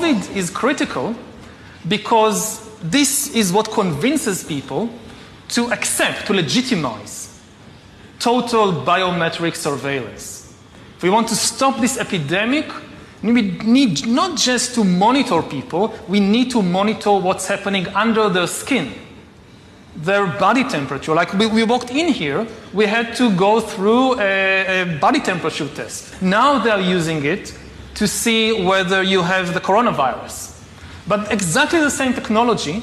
COVID is critical because this is what convinces people to accept, to legitimize total biometric surveillance. If we want to stop this epidemic, we need not just to monitor people, we need to monitor what's happening under their skin, their body temperature. Like we walked in here, we had to go through a body temperature test. Now they're using it to see whether you have the coronavirus. But exactly the same technology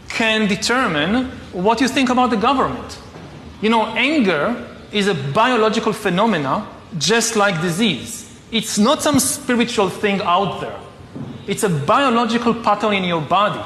can determine what you think about the government. You know, anger is a biological phenomena just like disease. It's not some spiritual thing out there. It's a biological pattern in your body.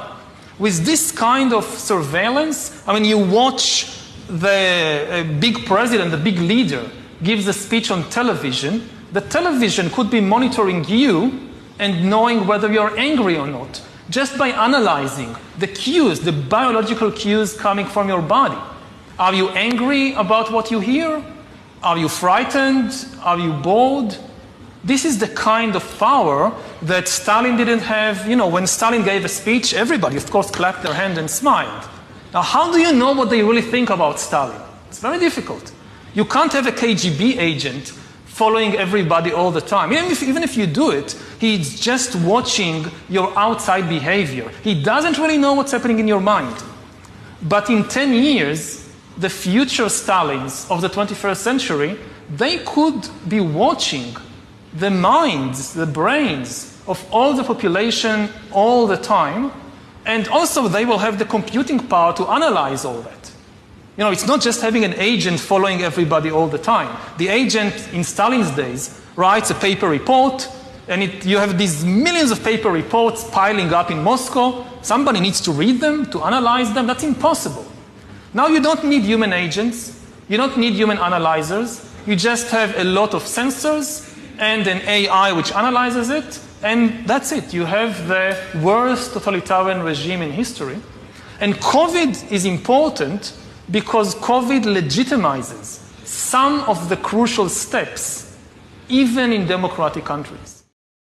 With this kind of surveillance, I mean, you watch the big president, the big leader, gives a speech on television. The television could be monitoring you and knowing whether you're angry or not, just by analyzing the cues, the biological cues coming from your body. Are you angry about what you hear? Are you frightened? Are you bored? This is the kind of power that Stalin didn't have. You know, when Stalin gave a speech, everybody, of course, clapped their hand and smiled. Now, how do you know what they really think about Stalin? It's very difficult. You can't have a KGB agent following everybody all the time. Even if you do it, he's just watching your outside behavior. He doesn't really know what's happening in your mind. But in 10 years, the future Stalins of the 21st century, they could be watching the minds, the brains of all the population all the time, and also they will have the computing power to analyze all that. You know, it's not just having an agent following everybody all the time. The agent in Stalin's days writes a paper report, and you have these millions of paper reports piling up in Moscow. Somebody needs to read them, to analyze them. That's impossible. Now you don't need human agents. You don't need human analyzers. You just have a lot of sensors and an AI which analyzes it, and that's it. You have the worst totalitarian regime in history. And COVID is important because COVID legitimizes some of the crucial steps, even in democratic countries.